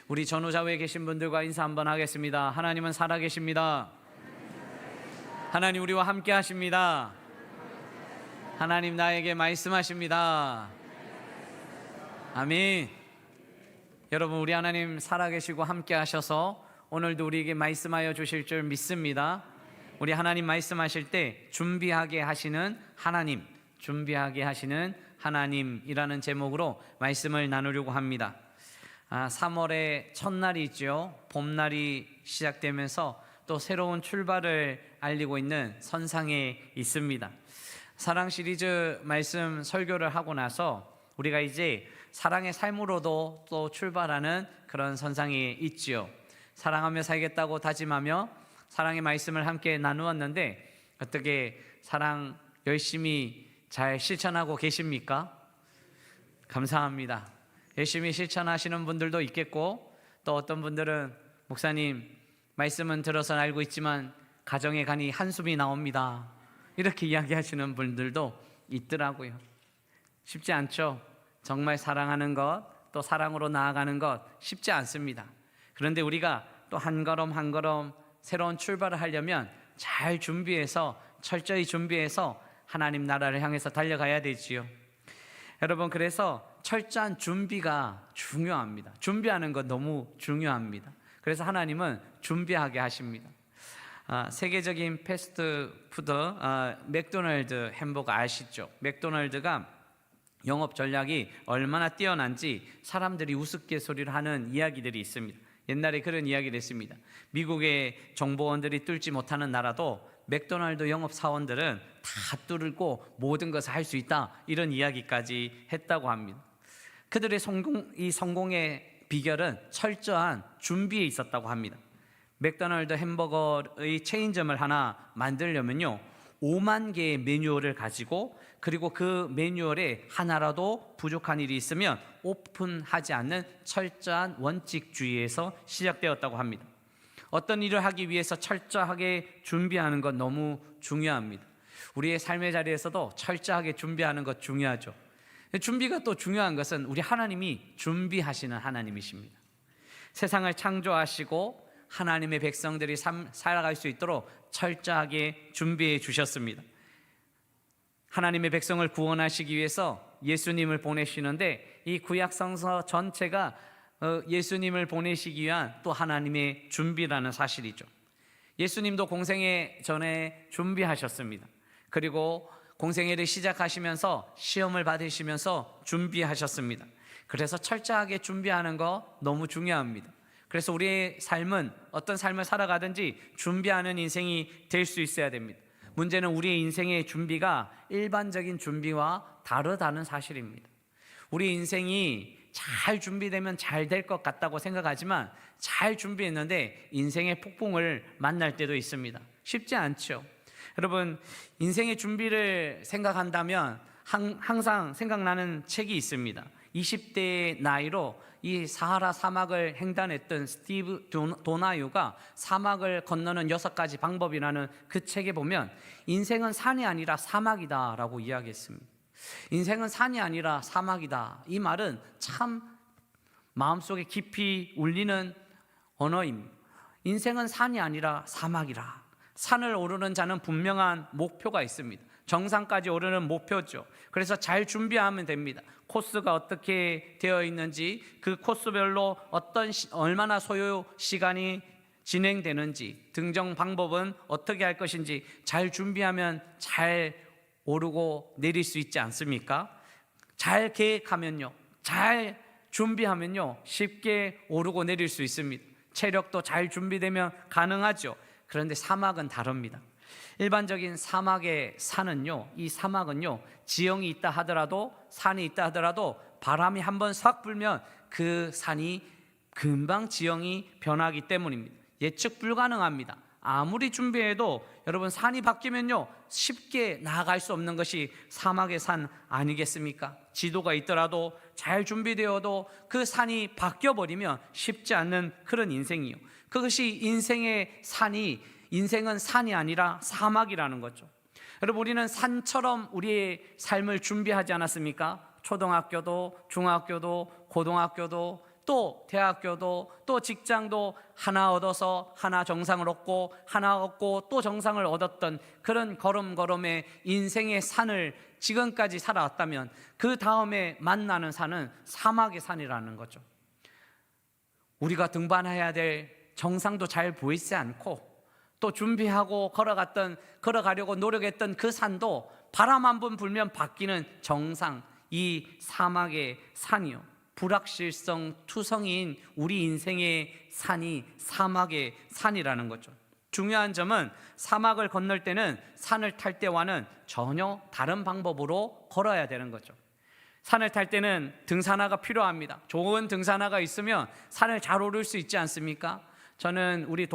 우리 전후좌우에 계신 분들과 인사 한번 하겠습니다. 하나님은 살아계십니다. 하나님 우리와 함께 하십니다. 하나님 나에게 말씀하십니다. 아멘. 여러분, 우리 하나님 살아계시고 함께 하셔서 오늘도 우리에게 말씀하여 주실 줄 믿습니다. 우리 하나님 말씀하실 때 준비하게 하시는 하나님, 준비하게 하시는 하나님이라는 제목으로 말씀을 나누려고 합니다. 3월의 첫날이죠. 봄날이 시작되면서 또 새로운 출발을 알리고 있는 선상에 있습니다. 사랑 시리즈 말씀 설교를 하고 나서 우리가 이제 사랑의 삶으로도 또 출발하는 그런 선상에 있지요. 사랑하며 살겠다고 다짐하며 사랑의 말씀을 함께 나누었는데 어떻게 사랑 열심히 잘 실천하고 계십니까? 감사합니다. 열심히 실천하시는 분들도 있겠고, 또 어떤 분들은 목사님 말씀은 들어서 알고 있지만 가정에 가니 한숨이 나옵니다, 이렇게 이야기하시는 분들도 있더라고요. 쉽지 않죠. 정말 사랑하는 것, 또 사랑으로 나아가는 것 쉽지 않습니다. 그런데 우리가 또 한 걸음 한 걸음 새로운 출발을 하려면 잘 준비해서, 철저히 준비해서 하나님 나라를 향해서 달려가야 되지요. 여러분, 그래서 철저한 준비가 중요합니다. 준비하는 것 너무 중요합니다. 그래서 하나님은 준비하게 하십니다. 세계적인 패스트푸드 맥도날드 햄버거 아시죠? 맥도날드가 영업 전략이 얼마나 뛰어난지 사람들이 우스갯소리를 하는 이야기들이 있습니다. 옛날에 그런 이야기를 했습니다. 미국의 정보원들이 뚫지 못하는 나라도 맥도날드 영업사원들은 다 뚫고 모든 것을 할 수 있다, 이런 이야기까지 했다고 합니다. 그들의 성공의 비결은 철저한 준비에 있었다고 합니다. 맥도날드 햄버거의 체인점을 하나 만들려면요 5만 개의 매뉴얼을 가지고, 그리고 그 매뉴얼에 하나라도 부족한 일이 있으면 오픈하지 않는 철저한 원칙주의에서 시작되었다고 합니다. 어떤 일을 하기 위해서 철저하게 준비하는 것 너무 중요합니다. 우리의 삶의 자리에서도 철저하게 준비하는 것 중요하죠. 준비가 또 중요한 것은 우리 하나님이 준비하시는 하나님이십니다. 세상을 창조하시고 하나님의 백성들이 살아갈 수 있도록 철저하게 준비해 주셨습니다. 하나님의 백성을 구원하시기 위해서 예수님을 보내시는데, 이 구약 성서 전체가 예수님을 보내시기 위한 또 하나님의 준비라는 사실이죠. 예수님도 공생애 전에 준비하셨습니다. 그리고 공생애를 시작하시면서 시험을 받으시면서 준비하셨습니다. 그래서 철저하게 준비하는 거 너무 중요합니다. 그래서 우리의 삶은 어떤 삶을 살아가든지 준비하는 인생이 될 수 있어야 됩니다. 문제는 우리의 인생의 준비가 일반적인 준비와 다르다는 사실입니다. 우리 인생이 잘 준비되면 잘 될 것 같다고 생각하지만 잘 준비했는데 인생의 폭풍을 만날 때도 있습니다. 쉽지 않죠. 여러분, 인생의 준비를 생각한다면 항상 생각나는 책이 있습니다. 20대의 나이로 이 사하라 사막을 횡단했던 스티브 도나유가 사막을 건너는 6가지 방법이라는 그 책에 보면 인생은 산이 아니라 사막이다 라고 이야기했습니다. 인생은 산이 아니라 사막이다, 이 말은 참 마음속에 깊이 울리는 언어입니다. 인생은 산이 아니라 사막이라. 산을 오르는 자는 분명한 목표가 있습니다. 정상까지 오르는 목표죠. 그래서 잘 준비하면 됩니다. 코스가 어떻게 되어 있는지, 그 코스별로 얼마나 소요 시간이 진행되는지, 등정 방법은 어떻게 할 것인지 잘 준비하면 잘 오르고 내릴 수 있지 않습니까? 잘 계획하면요, 잘 준비하면요 쉽게 오르고 내릴 수 있습니다. 체력도 잘 준비되면 가능하죠. 그런데 사막은 다릅니다. 일반적인 사막의 산은요, 이 사막은요 지형이 있다 하더라도, 산이 있다 하더라도 바람이 한번 싹 불면 그 산이 금방 지형이 변하기 때문입니다. 예측 불가능합니다. 아무리 준비해도 여러분, 산이 바뀌면요 쉽게 나아갈 수 없는 것이 사막의 산 아니겠습니까? 지도가 있더라도 잘 준비되어도 그 산이 바뀌어버리면 쉽지 않는 그런 인생이요, 그것이 인생의 산이, 인생은 산이 아니라 사막이라는 거죠. 여러분, 우리는 산처럼 우리의 삶을 준비하지 않았습니까? 초등학교도 중학교도 고등학교도 또 대학교도 또 직장도 하나 얻어서 하나 정상을 얻고 하나 얻고 또 정상을 얻었던 그런 걸음걸음의 인생의 산을 지금까지 살아왔다면 그 다음에 만나는 산은 사막의 산이라는 거죠. 우리가 등반해야 될 정상도 잘 보이지 않고 또 준비하고 걸어가려고 노력했던 그 산도 바람 한 번 불면 바뀌는 정상, 이 사막의 산이요, 불확실성 투성이인 우리 인생의 산이 사막의 산이라는 거죠. 중요한 점은 사막을 건널 때는 산을 탈 때와는 전혀 다른 방법으로 걸어야 되는 거죠. 산을 탈 때는 등산화가 필요합니다. 좋은 등산화가 있으면 산을 잘 오를 수 있지 않습니까? 저는 우리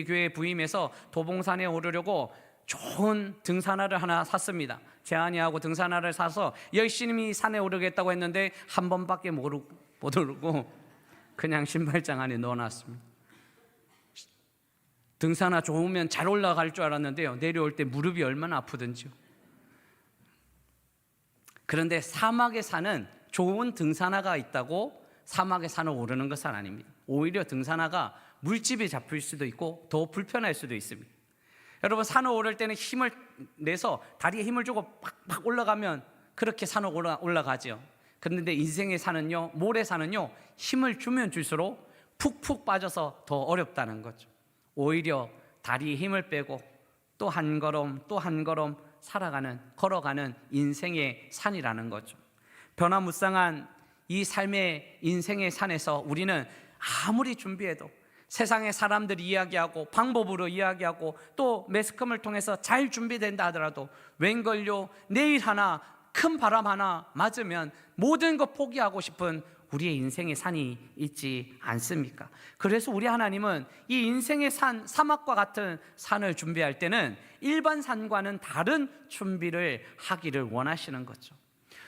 교회 부임해서 도봉산에 오르려고 좋은 등산화를 하나 샀습니다. 재한이하고 등산화를 사서 열심히 산에 오르겠다고 했는데 한 번밖에 못 오르고 그냥 신발장 안에 넣어놨습니다. 등산화 좋으면 잘 올라갈 줄 알았는데요, 내려올 때 무릎이 얼마나 아프던지요. 그런데 사막의 산은 좋은 등산화가 있다고 사막의 산을 오르는 것은 아닙니다. 오히려 등산화가 물집이 잡힐 수도 있고 더 불편할 수도 있습니다. 여러분, 산을 오를 때는 힘을 내서 다리에 힘을 주고 팍팍 올라가면 그렇게 산을 올라가죠. 그런데 인생의 산은요, 모래산은요, 힘을 주면 줄수록 푹푹 빠져서 더 어렵다는 거죠. 오히려 다리에 힘을 빼고 또 한 걸음 또 한 걸음 걸어가는 인생의 산이라는 거죠. 변화무쌍한 이 삶의 인생의 산에서 우리는 아무리 준비해도 세상의 사람들이 이야기하고 방법으로 이야기하고 또 매스컴을 통해서 잘 준비된다 하더라도 웬걸요, 내일 하나 큰 바람 하나 맞으면 모든 것 포기하고 싶은 우리의 인생의 산이 있지 않습니까? 그래서 우리 하나님은 이 인생의 산, 사막과 같은 산을 준비할 때는 일반 산과는 다른 준비를 하기를 원하시는 거죠.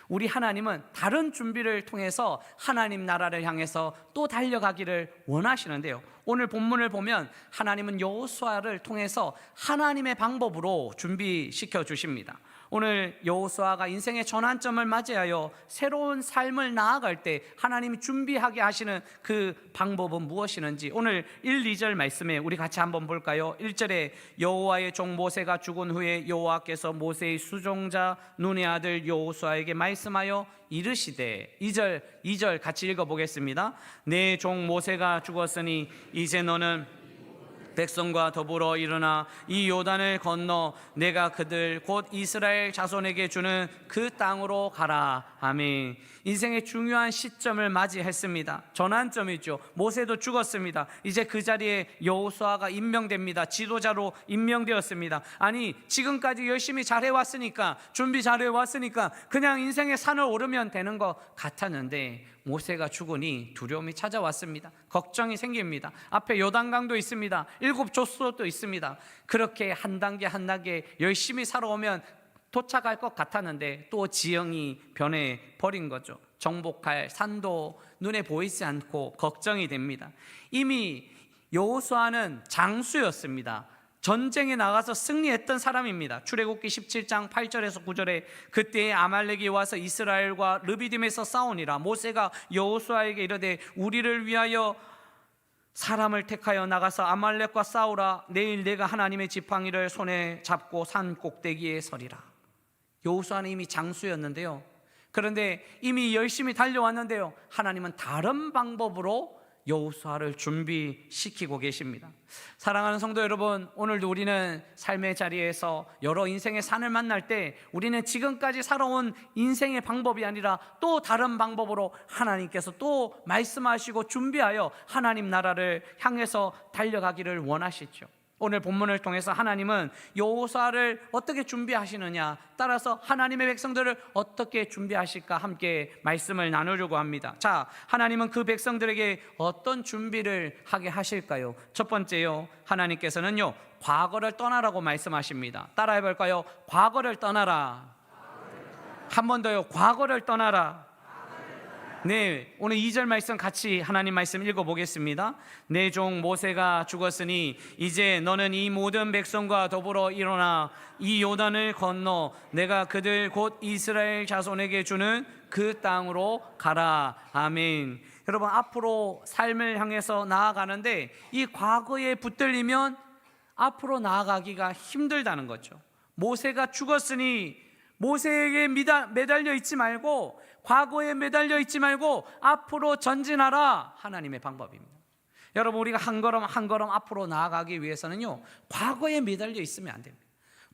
우리 하나님은 다른 준비를 통해서 하나님 나라를 향해서 또 달려가기를 원하시는데요, 오늘 본문을 보면 하나님은 여호수아를 통해서 하나님의 방법으로 준비시켜 주십니다. 오늘 여호수아가 인생의 전환점을 맞이하여 새로운 삶을 나아갈 때 하나님이 준비하게 하시는 그 방법은 무엇이는지 오늘 1, 2절 말씀에 우리 같이 한번 볼까요? 1절에 여호와의 종 모세가 죽은 후에 여호와께서 모세의 수종자 눈의 아들 여호수아에게 말씀하여 이르시되, 2절 같이 읽어보겠습니다. 내 종 모세가 죽었으니 이제 너는 백성과 더불어 일어나 이 요단을 건너 내가 그들 곧 이스라엘 자손에게 주는 그 땅으로 가라. 아멘. 인생의 중요한 시점을 맞이했습니다. 전환점이죠. 모세도 죽었습니다. 이제 그 자리에 여호수아가 임명됩니다. 지도자로 임명되었습니다. 아니, 지금까지 열심히 잘해왔으니까, 준비 잘해왔으니까 그냥 인생의 산을 오르면 되는 것 같았는데 모세가 죽으니 두려움이 찾아왔습니다. 걱정이 생깁니다. 앞에 요단강도 있습니다. 7 족속도 있습니다. 그렇게 한 단계 한 단계 열심히 살아오면 도착할 것 같았는데 또 지형이 변해버린 거죠. 정복할 산도 눈에 보이지 않고 걱정이 됩니다. 이미 여호수아는 장수였습니다. 전쟁에 나가서 승리했던 사람입니다. 출애굽기 17장 8절에서 9절에 그때에 아말렉이 와서 이스라엘과 르비딤에서 싸우니라. 모세가 여호수아에게 이르되 우리를 위하여 사람을 택하여 나가서 아말렉과 싸우라. 내일 내가 하나님의 지팡이를 손에 잡고 산 꼭대기에 서리라. 여호수아는 이미 장수였는데요, 그런데 이미 열심히 달려왔는데요, 하나님은 다른 방법으로 여호수아를 준비시키고 계십니다. 사랑하는 성도 여러분, 오늘도 우리는 삶의 자리에서 여러 인생의 산을 만날 때 우리는 지금까지 살아온 인생의 방법이 아니라 또 다른 방법으로 하나님께서 또 말씀하시고 준비하여 하나님 나라를 향해서 달려가기를 원하시죠. 오늘 본문을 통해서 하나님은 여호수아를 어떻게 준비하시느냐, 따라서 하나님의 백성들을 어떻게 준비하실까 함께 말씀을 나누려고 합니다. 자, 하나님은 그 백성들에게 어떤 준비를 하게 하실까요? 첫 번째요, 하나님께서는요, 과거를 떠나라고 말씀하십니다. 따라해 볼까요? 과거를 떠나라. 한 번 더요, 과거를 떠나라. 네, 오늘 2절 말씀 같이 하나님 말씀 읽어보겠습니다. 내 종 모세가 죽었으니 이제 너는 이 모든 백성과 더불어 일어나 이 요단을 건너 내가 그들 곧 이스라엘 자손에게 주는 그 땅으로 가라. 아멘. 여러분, 앞으로 삶을 향해서 나아가는데 이 과거에 붙들리면 앞으로 나아가기가 힘들다는 거죠. 모세가 죽었으니 모세에게 매달려 있지 말고, 과거에 매달려 있지 말고 앞으로 전진하라. 하나님의 방법입니다. 여러분, 우리가 한 걸음 한 걸음 앞으로 나아가기 위해서는요, 과거에 매달려 있으면 안 됩니다.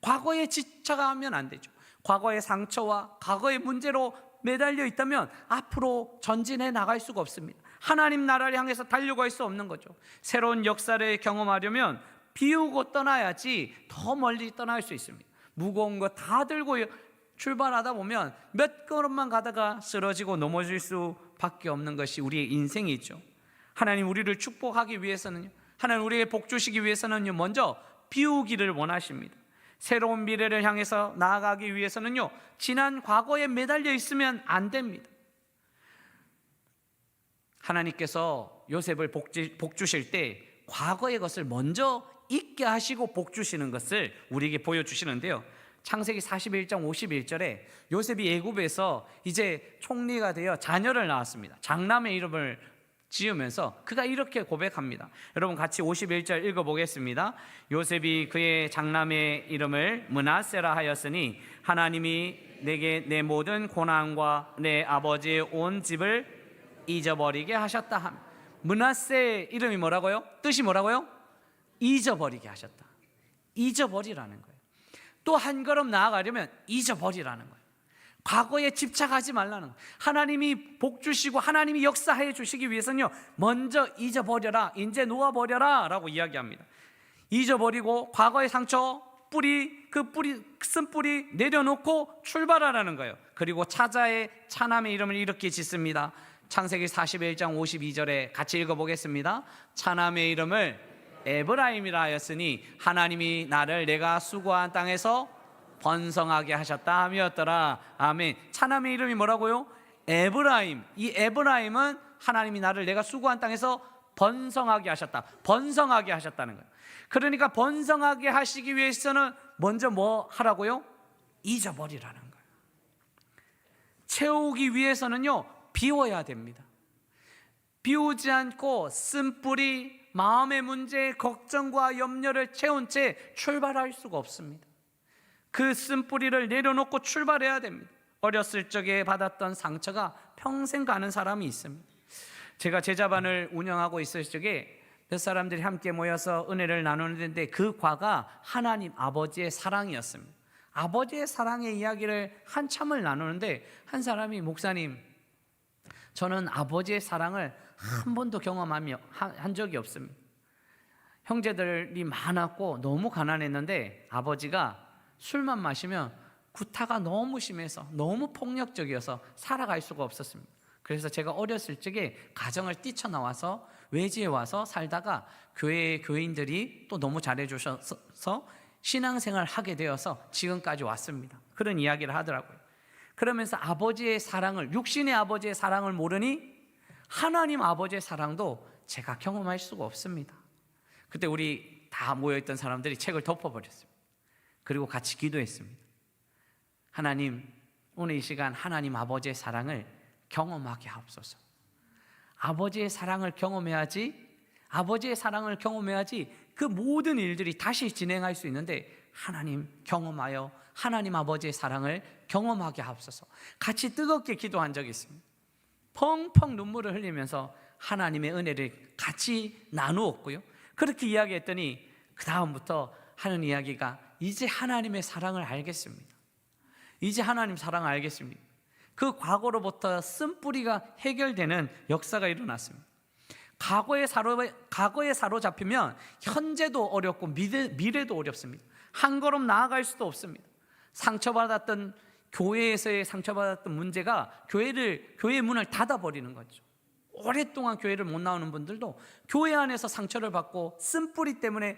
과거에 지쳐가면 안 되죠. 과거의 상처와 과거의 문제로 매달려 있다면 앞으로 전진해 나갈 수가 없습니다. 하나님 나라를 향해서 달려갈 수 없는 거죠. 새로운 역사를 경험하려면 비우고 떠나야지 더 멀리 떠날 수 있습니다. 무거운 거 다 들고 출발하다 보면 몇 걸음만 가다가 쓰러지고 넘어질 수밖에 없는 것이 우리의 인생이죠. 하나님 우리를 축복하기 위해서는요, 하나님 우리에게 복 주시기 위해서는요, 먼저 비우기를 원하십니다. 새로운 미래를 향해서 나아가기 위해서는요, 지난 과거에 매달려 있으면 안 됩니다. 하나님께서 요셉을 복 주실 때 과거의 것을 먼저 잊게 하시고 복 주시는 것을 우리에게 보여주시는데요, 창세기 41장 51절에 요셉이 애굽에서 이제 총리가 되어 자녀를 낳았습니다. 장남의 이름을 지으면서 그가 이렇게 고백합니다. 여러분 같이 51절 읽어보겠습니다. 요셉이 그의 장남의 이름을 므낫세라 하였으니 하나님이 내게 내 모든 고난과 내 아버지의 온 집을 잊어버리게 하셨다. 므낫세 이름이 뭐라고요? 뜻이 뭐라고요? 잊어버리게 하셨다. 잊어버리라는 거예요. 또 한 걸음 나아가려면 잊어버리라는 거예요. 과거에 집착하지 말라는 거예요. 하나님이 복 주시고 하나님이 역사해 주시기 위해서는요, 먼저 잊어버려라, 이제 놓아버려라 라고 이야기합니다. 잊어버리고 과거의 상처, 쓴 뿌리 내려놓고 출발하라는 거예요. 그리고 차남의 이름을 이렇게 짓습니다. 창세기 41장 52절에 같이 읽어보겠습니다. 차남의 이름을 에브라임이라 하였으니 하나님이 나를 내가 수고한 땅에서 번성하게 하셨다 함이었더라. 아멘. 차남의 이름이 뭐라고요? 에브라임. 이 에브라임은 하나님이 나를 내가 수고한 땅에서 번성하게 하셨다. 번성하게 하셨다는 거예요. 그러니까 번성하게 하시기 위해서는 먼저 뭐 하라고요? 잊어버리라는 거예요. 채우기 위해서는요, 비워야 됩니다. 비우지 않고 쓴뿌리, 마음의 문제, 걱정과 염려를 채운 채 출발할 수가 없습니다. 그 쓴뿌리를 내려놓고 출발해야 됩니다. 어렸을 적에 받았던 상처가 평생 가는 사람이 있습니다. 제가 제자반을 운영하고 있을 적에 몇 사람들이 함께 모여서 은혜를 나누는데 그 과가 하나님 아버지의 사랑이었습니다. 아버지의 사랑의 이야기를 한참을 나누는데 한 사람이, 목사님, 저는 아버지의 사랑을 한 번도 경험한 적이 없습니다. 형제들이 많았고 너무 가난했는데 아버지가 술만 마시면 구타가 너무 심해서 너무 폭력적이어서 살아갈 수가 없었습니다. 그래서 제가 어렸을 적에 가정을 뛰쳐나와서 외지에 와서 살다가 교인들이 또 너무 잘해주셔서 신앙생활을 하게 되어서 지금까지 왔습니다. 그런 이야기를 하더라고요. 그러면서 아버지의 사랑을, 육신의 아버지의 사랑을 모르니 하나님 아버지의 사랑도 제가 경험할 수가 없습니다. 그때 우리 다 모여있던 사람들이 책을 덮어버렸습니다. 그리고 같이 기도했습니다. 하나님, 오늘 이 시간 하나님 아버지의 사랑을 경험하게 하옵소서. 아버지의 사랑을 경험해야지, 아버지의 사랑을 경험해야지 그 모든 일들이 다시 진행할 수 있는데, 하나님 경험하여 하나님 아버지의 사랑을 경험하게 하옵소서. 같이 뜨겁게 기도한 적이 있습니다. 펑펑 눈물을 흘리면서 하나님의 은혜를 같이 나누었고요. 그렇게 이야기했더니 그 다음부터 하는 이야기가, 이제 하나님의 사랑을 알겠습니다. 이제 하나님 사랑을 알겠습니다. 그 과거로부터 쓴뿌리가 해결되는 역사가 일어났습니다. 과거에 사로잡히면 현재도 어렵고 미래도 어렵습니다. 한 걸음 나아갈 수도 없습니다. 상처받았던 교회에서의 상처받았던 문제가 교회의 문을 닫아버리는 거죠. 오랫동안 교회를 못 나오는 분들도 교회 안에서 상처를 받고 쓴뿌리 때문에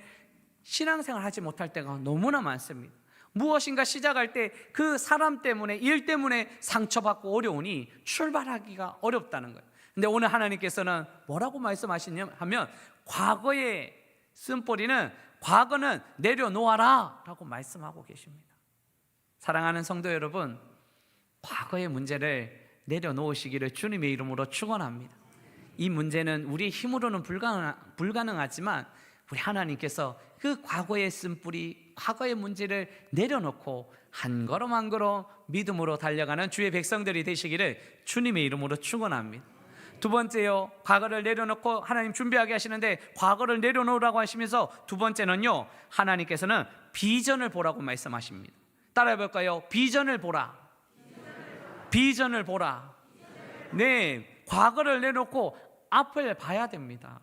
신앙생활 하지 못할 때가 너무나 많습니다. 무엇인가 시작할 때 그 사람 때문에, 일 때문에 상처받고 어려우니 출발하기가 어렵다는 거예요. 근데 오늘 하나님께서는 뭐라고 말씀하시냐 하면, 과거의 쓴뿌리는, 과거는 내려놓아라 라고 말씀하고 계십니다. 사랑하는 성도 여러분, 과거의 문제를 내려놓으시기를 주님의 이름으로 축원합니다. 이 문제는 우리의 힘으로는 불가능하지만 우리 하나님께서 그 과거의 쓴뿌리, 과거의 문제를 내려놓고 한 걸음 한 걸음 믿음으로 달려가는 주의 백성들이 되시기를 주님의 이름으로 축원합니다. 두 번째요, 과거를 내려놓고 하나님 준비하게 하시는데 과거를 내려놓으라고 하시면서 두 번째는요, 하나님께서는 비전을 보라고 말씀하십니다. 따라해 볼까요? 비전을 보라. 비전을 보라. 네, 과거를 내놓고 앞을 봐야 됩니다.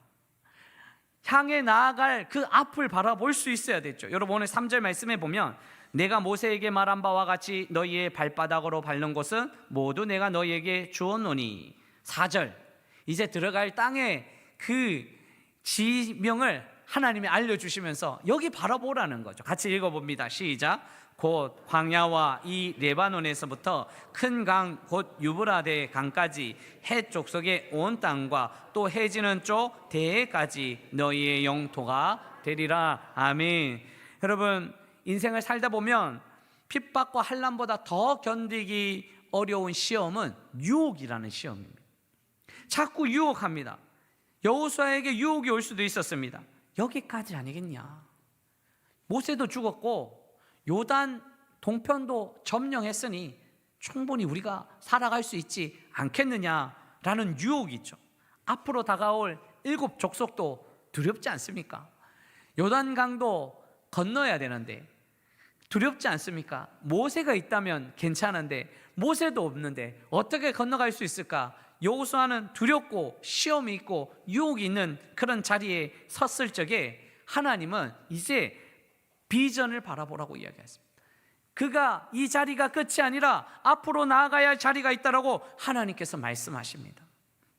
향해 나아갈 그 앞을 바라볼 수 있어야 되죠. 여러분, 오늘 3절 말씀에 보면 내가 모세에게 말한 바와 같이 너희의 발바닥으로 밟는 곳은 모두 내가 너희에게 주었노니. 4절, 이제 들어갈 땅의 그 지명을 하나님이 알려주시면서 여기 바라보라는 거죠. 같이 읽어봅니다. 시작. 곧 광야와 이 레바논에서부터 큰 강 곧 유브라데 강까지 해쪽 속의 온 땅과 또 해지는 쪽 대해까지 너희의 영토가 되리라. 아멘. 여러분, 인생을 살다 보면 핍박과 환난보다 더 견디기 어려운 시험은 유혹이라는 시험입니다. 자꾸 유혹합니다. 여호수아에게 유혹이 올 수도 있었습니다. 여기까지 아니겠냐? 모세도 죽었고 요단 동편도 점령했으니 충분히 우리가 살아갈 수 있지 않겠느냐라는 유혹이 있죠. 앞으로 다가올 7 족속도 두렵지 않습니까? 요단강도 건너야 되는데 두렵지 않습니까? 모세가 있다면 괜찮은데 모세도 없는데 어떻게 건너갈 수 있을까? 여호수아는 두렵고 시험이 있고 유혹이 있는 그런 자리에 섰을 적에 하나님은 이제 비전을 바라보라고 이야기했습니다. 그가 이 자리가 끝이 아니라 앞으로 나아가야 할 자리가 있다라고 하나님께서 말씀하십니다.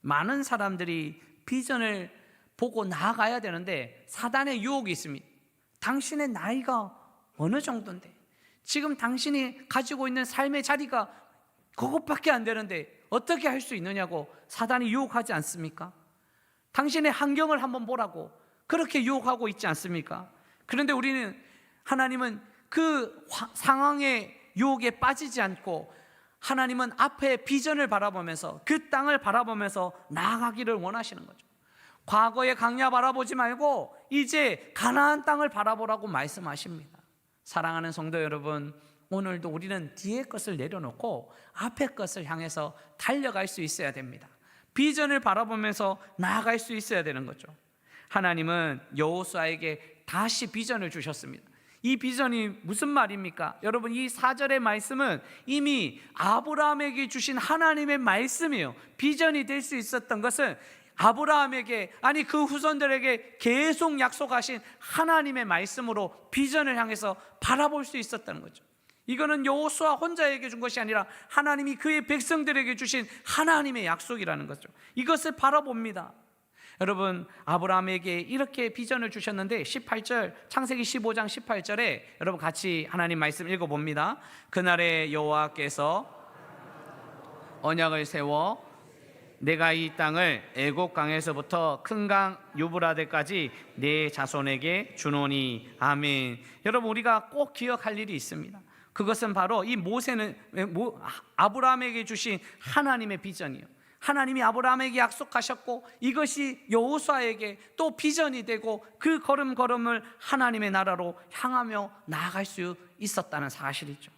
많은 사람들이 비전을 보고 나아가야 되는데 사단의 유혹이 있습니다. 당신의 나이가 어느 정도인데, 지금 당신이 가지고 있는 삶의 자리가 그것밖에 안 되는데 어떻게 할 수 있느냐고 사단이 유혹하지 않습니까? 당신의 환경을 한번 보라고 그렇게 유혹하고 있지 않습니까? 그런데 하나님은 그 상황의 유혹에 빠지지 않고 하나님은 앞에 비전을 바라보면서 그 땅을 바라보면서 나아가기를 원하시는 거죠. 과거의 광야 바라보지 말고 이제 가나안 땅을 바라보라고 말씀하십니다. 사랑하는 성도 여러분, 오늘도 우리는 뒤의 것을 내려놓고 앞의 것을 향해서 달려갈 수 있어야 됩니다. 비전을 바라보면서 나아갈 수 있어야 되는 거죠. 하나님은 여호수아에게 다시 비전을 주셨습니다. 이 비전이 무슨 말입니까? 여러분, 이 4절의 말씀은 이미 아브라함에게 주신 하나님의 말씀이에요. 비전이 될 수 있었던 것은 아브라함에게, 아니 그 후손들에게 계속 약속하신 하나님의 말씀으로 비전을 향해서 바라볼 수 있었다는 거죠. 이거는 여호수아 혼자에게 준 것이 아니라 하나님이 그의 백성들에게 주신 하나님의 약속이라는 거죠. 이것을 바라봅니다. 여러분, 아브라함에게 이렇게 비전을 주셨는데 18절, 창세기 15장 18절에 여러분 같이 하나님 말씀 읽어봅니다. 그날에 여호와께서 언약을 세워 내가 이 땅을 애곡 강에서부터 큰 강 유브라데까지 내 자손에게 주노니. 아멘. 여러분, 우리가 꼭 기억할 일이 있습니다. 그것은 바로 이 아브라함에게 주신 하나님의 비전이에요. 하나님이 아브라함에게 약속하셨고 이것이 여호수아에게 또 비전이 되고 그 걸음걸음을 하나님의 나라로 향하며 나아갈 수 있었다는 사실이죠.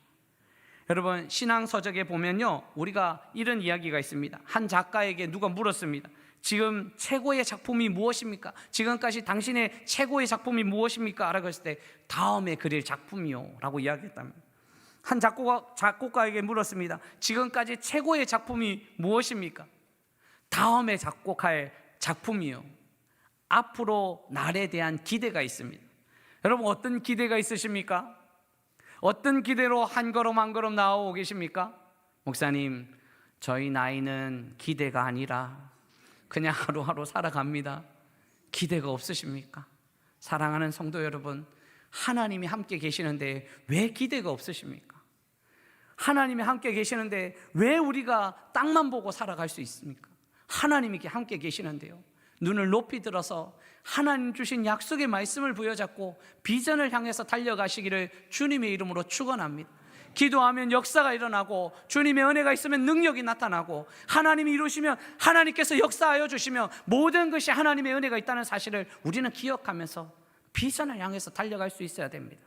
여러분, 신앙서적에 보면요, 우리가 이런 이야기가 있습니다. 한 작가에게 누가 물었습니다. 지금 최고의 작품이 무엇입니까? 지금까지 당신의 최고의 작품이 무엇입니까? 라고 했을 때 다음에 그릴 작품이요 라고 이야기했답니다. 한 작곡가에게 물었습니다. 지금까지 최고의 작품이 무엇입니까? 다음에 작곡할 작품이요. 앞으로 날에 대한 기대가 있습니다. 여러분, 어떤 기대가 있으십니까? 어떤 기대로 한 걸음 한 걸음 나아오고 계십니까? 목사님, 저희 나이는 기대가 아니라 그냥 하루하루 살아갑니다. 기대가 없으십니까? 사랑하는 성도 여러분, 하나님이 함께 계시는데 왜 기대가 없으십니까? 하나님이 함께 계시는데 왜 우리가 땅만 보고 살아갈 수 있습니까? 하나님이 함께 계시는데요, 눈을 높이 들어서 하나님 주신 약속의 말씀을 부여잡고 비전을 향해서 달려가시기를 주님의 이름으로 축원합니다. 기도하면 역사가 일어나고, 주님의 은혜가 있으면 능력이 나타나고, 하나님이 이루시면 하나님께서 역사하여 주시며, 모든 것이 하나님의 은혜가 있다는 사실을 우리는 기억하면서 비전을 향해서 달려갈 수 있어야 됩니다.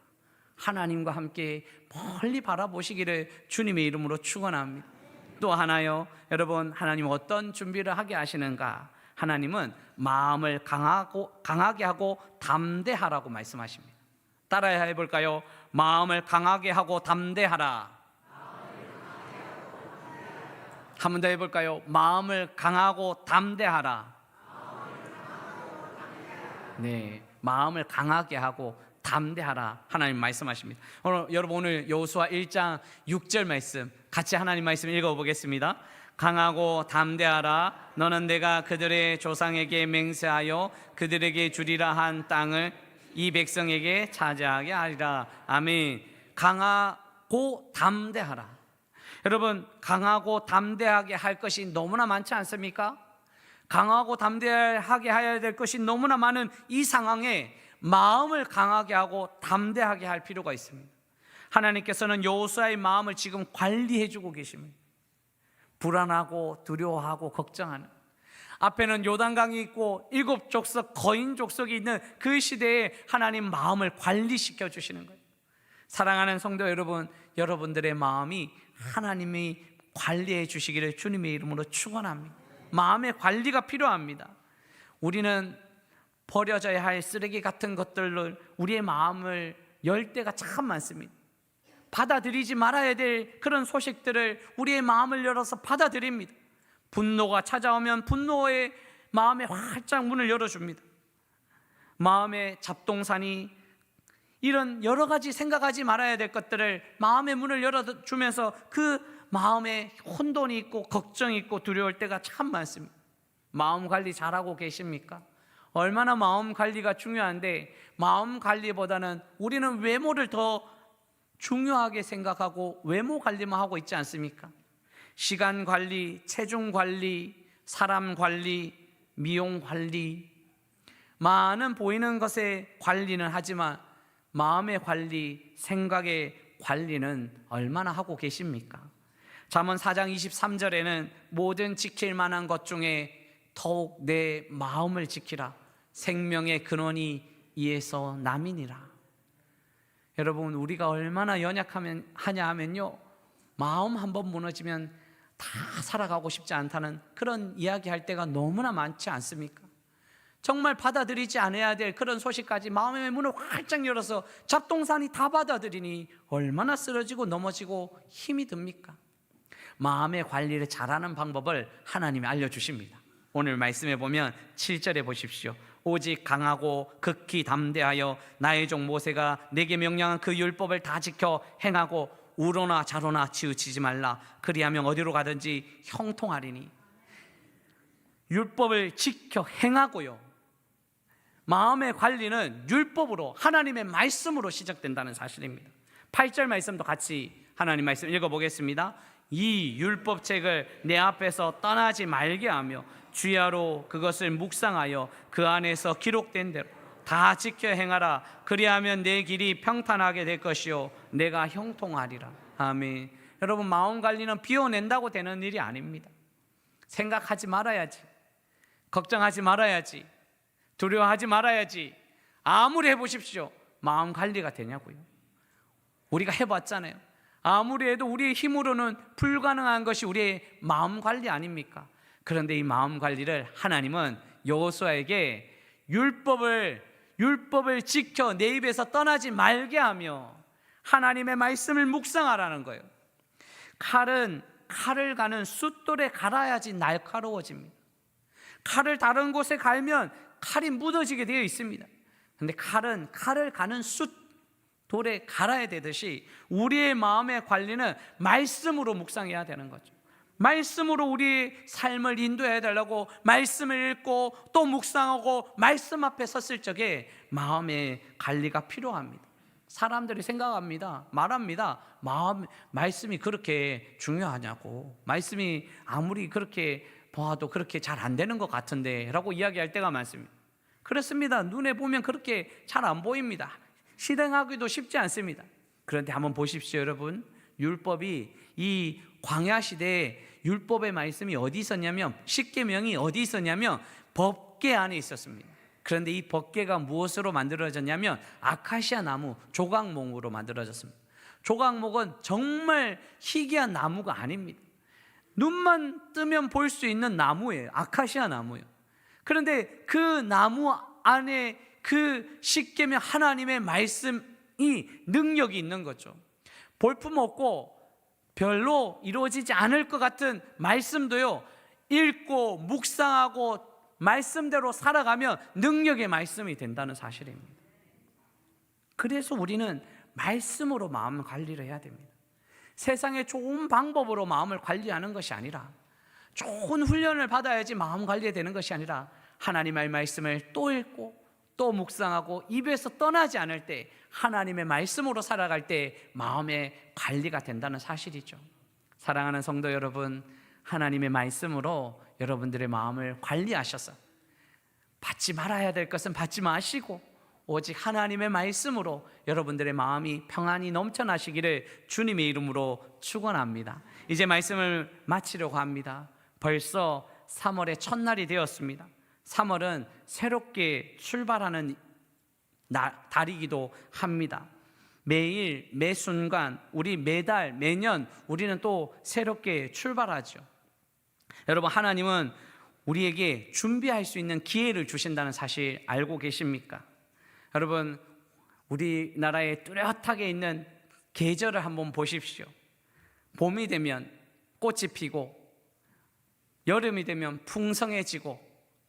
하나님과 함께 멀리 바라보시기를 주님의 이름으로 축원합니다. 또 하나요, 여러분, 하나님 어떤 준비를 하게 하시는가? 하나님은 마음을 강하게 하고 담대하라고 말씀하십니다. 따라야 해볼까요? 마음을 강하게 하고 담대하라. 한 번 더 해볼까요? 마음을 강하고 담대하라. 네, 마음을 강하게 하고 담대하라. 하나님 말씀하십니다. 여러분, 오늘 여호수아 1장 6절 말씀 같이 하나님 말씀 읽어보겠습니다. 강하고 담대하라. 너는 내가 그들의 조상에게 맹세하여 그들에게 주리라 한 땅을 이 백성에게 차지하게 하리라. 아멘. 강하고 담대하라. 여러분, 강하고 담대하게 할 것이 너무나 많지 않습니까? 강하고 담대하게 해야 될 것이 너무나 많은 이 상황에 마음을 강하게 하고 담대하게 할 필요가 있습니다. 하나님께서는 여호수아의 마음을 지금 관리해 주고 계십니다. 불안하고 두려워하고 걱정하는, 앞에는 요단강이 있고 7족속 거인 족속이 있는 그 시대에 하나님 마음을 관리시켜 주시는 거예요. 사랑하는 성도 여러분, 여러분들의 마음이 하나님이 관리해 주시기를 주님의 이름으로 축원합니다. 마음의 관리가 필요합니다. 우리는 버려져야 할 쓰레기 같은 것들로 우리의 마음을 열 때가 참 많습니다. 받아들이지 말아야 될 그런 소식들을 우리의 마음을 열어서 받아들입니다. 분노가 찾아오면 분노의 마음에 활짝 문을 열어줍니다. 마음의 잡동사니, 이런 여러 가지 생각하지 말아야 될 것들을 마음의 문을 열어주면서 그 마음에 혼돈이 있고 걱정이 있고 두려울 때가 참 많습니다. 마음 관리 잘하고 계십니까? 얼마나 마음 관리가 중요한데, 마음 관리보다는 우리는 외모를 더 중요하게 생각하고 외모 관리만 하고 있지 않습니까? 시간 관리, 체중 관리, 사람 관리, 미용 관리, 많은 보이는 것의 관리는 하지만 마음의 관리, 생각의 관리는 얼마나 하고 계십니까? 잠언 4장 23절에는 모든 지킬 만한 것 중에 더욱 내 마음을 지키라. 생명의 근원이 이에서 남이니라. 여러분, 우리가 얼마나 연약하냐 하면요, 마음 한번 무너지면 다 살아가고 싶지 않다는 그런 이야기할 때가 너무나 많지 않습니까? 정말 받아들이지 않아야 될 그런 소식까지 마음의 문을 활짝 열어서 잡동사니 다 받아들이니 얼마나 쓰러지고 넘어지고 힘이 듭니까? 마음의 관리를 잘하는 방법을 하나님이 알려주십니다. 오늘 말씀해 보면 7절에 보십시오. 오직 강하고 극히 담대하여 나의 종 모세가 내게 명령한 그 율법을 다 지켜 행하고 우로나 좌로나 치우치지 말라. 그리하면 어디로 가든지 형통하리니. 율법을 지켜 행하고요, 마음의 관리는 율법으로, 하나님의 말씀으로 시작된다는 사실입니다. 8절 말씀도 같이 하나님 말씀 읽어보겠습니다. 이 율법책을 내 앞에서 떠나지 말게 하며 주야로 그것을 묵상하여 그 안에서 기록된 대로 다 지켜 행하라. 그리하면 내 길이 평탄하게 될 것이요 내가 형통하리라. 아멘. 여러분, 마음 관리는 비워낸다고 되는 일이 아닙니다. 생각하지 말아야지, 걱정하지 말아야지, 두려워하지 말아야지, 아무리 해보십시오. 마음 관리가 되냐고요? 우리가 해봤잖아요. 아무리 해도 우리의 힘으로는 불가능한 것이 우리의 마음 관리 아닙니까? 그런데 이 마음 관리를 하나님은 여호수아에게 율법을 지켜 내 입에서 떠나지 말게 하며 하나님의 말씀을 묵상하라는 거예요. 칼을 가는 숫돌에 갈아야지 날카로워집니다. 칼을 다른 곳에 갈면 칼이 묻어지게 되어 있습니다. 그런데 칼을 가는 숫돌에 갈아야 되듯이 우리의 마음의 관리는 말씀으로 묵상해야 되는 거죠. 말씀으로 우리의 삶을 인도해야 되려고 말씀을 읽고 또 묵상하고 말씀 앞에 섰을 적에 마음의 관리가 필요합니다. 사람들이 생각합니다, 말합니다. 말씀이 그렇게 중요하냐고, 말씀이 아무리 그렇게 봐도 그렇게 잘 안 되는 것 같은데 라고 이야기할 때가 많습니다. 그렇습니다. 눈에 보면 그렇게 잘 안 보입니다. 실행하기도 쉽지 않습니다. 그런데 한번 보십시오, 여러분. 율법이 이 광야 시대에 율법의 말씀이 어디 있었냐면, 십계명이 어디 있었냐면 법궤 안에 있었습니다. 그런데 이 법궤가 무엇으로 만들어졌냐면 아카시아 나무, 조각목으로 만들어졌습니다. 조각목은 정말 희귀한 나무가 아닙니다. 눈만 뜨면 볼 수 있는 나무예요. 아카시아 나무예요. 그런데 그 나무 안에 그 십계명 하나님의 말씀이 능력이 있는 거죠. 볼품없고 별로 이루어지지 않을 것 같은 말씀도요, 읽고 묵상하고 말씀대로 살아가면 능력의 말씀이 된다는 사실입니다. 그래서 우리는 말씀으로 마음 관리를 해야 됩니다. 세상의 좋은 방법으로 마음을 관리하는 것이 아니라, 좋은 훈련을 받아야지 마음 관리되는 것이 아니라, 하나님의 말씀을 또 읽고 또 묵상하고 입에서 떠나지 않을 때, 하나님의 말씀으로 살아갈 때 마음의 관리가 된다는 사실이죠. 사랑하는 성도 여러분, 하나님의 말씀으로 여러분들의 마음을 관리하셔서 받지 말아야 될 것은 받지 마시고 오직 하나님의 말씀으로 여러분들의 마음이 평안히 넘쳐나시기를 주님의 이름으로 축원합니다. 이제 말씀을 마치려고 합니다. 벌써 3월의 첫날이 되었습니다. 3월은 새롭게 출발하는 달이기도 합니다. 매일 매 순간, 우리 매달 매년 우리는 또 새롭게 출발하죠. 여러분, 하나님은 우리에게 준비할 수 있는 기회를 주신다는 사실 알고 계십니까? 여러분, 우리나라에 뚜렷하게 있는 계절을 한번 보십시오. 봄이 되면 꽃이 피고, 여름이 되면 풍성해지고,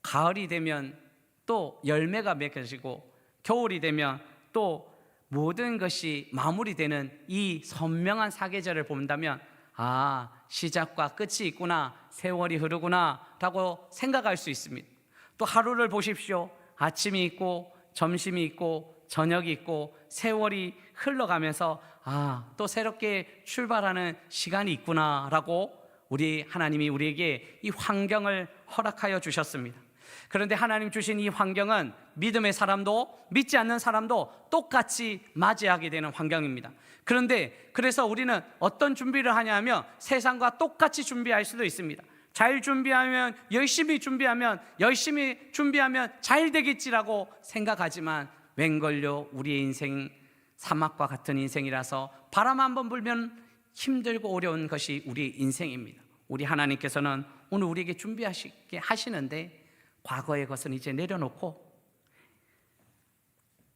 가을이 되면 또 열매가 맺혀지고, 겨울이 되면 또 모든 것이 마무리되는 이 선명한 사계절을 본다면, 아, 시작과 끝이 있구나, 세월이 흐르구나 라고 생각할 수 있습니다. 또 하루를 보십시오. 아침이 있고 점심이 있고 저녁이 있고 세월이 흘러가면서 또 새롭게 출발하는 시간이 있구나 라고 우리 하나님이 우리에게 이 환경을 허락하여 주셨습니다. 그런데 하나님 주신 이 환경은 믿음의 사람도 믿지 않는 사람도 똑같이 맞이하게 되는 환경입니다. 그런데 그래서 우리는 어떤 준비를 하냐 하면 세상과 똑같이 준비할 수도 있습니다. 잘 준비하면, 열심히 준비하면 잘 되겠지라고 생각하지만 웬걸요, 우리의 인생 사막과 같은 인생이라서 바람 한번 불면 힘들고 어려운 것이 우리 인생입니다. 우리 하나님께서는 오늘 우리에게 준비하시게 하시는데, 과거의 것은 이제 내려놓고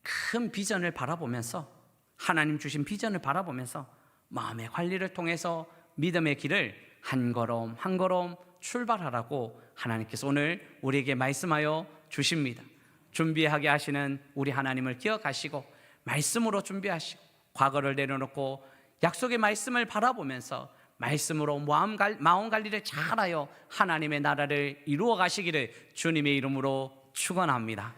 큰 비전을 바라보면서, 하나님 주신 비전을 바라보면서 마음의 관리를 통해서 믿음의 길을 한 걸음 한 걸음 출발하라고 하나님께서 오늘 우리에게 말씀하여 주십니다. 준비하게 하시는 우리 하나님을 기억하시고 말씀으로 준비하시고 과거를 내려놓고 약속의 말씀을 바라보면서 말씀으로 마음 관리를 잘하여 하나님의 나라를 이루어 가시기를 주님의 이름으로 축원합니다.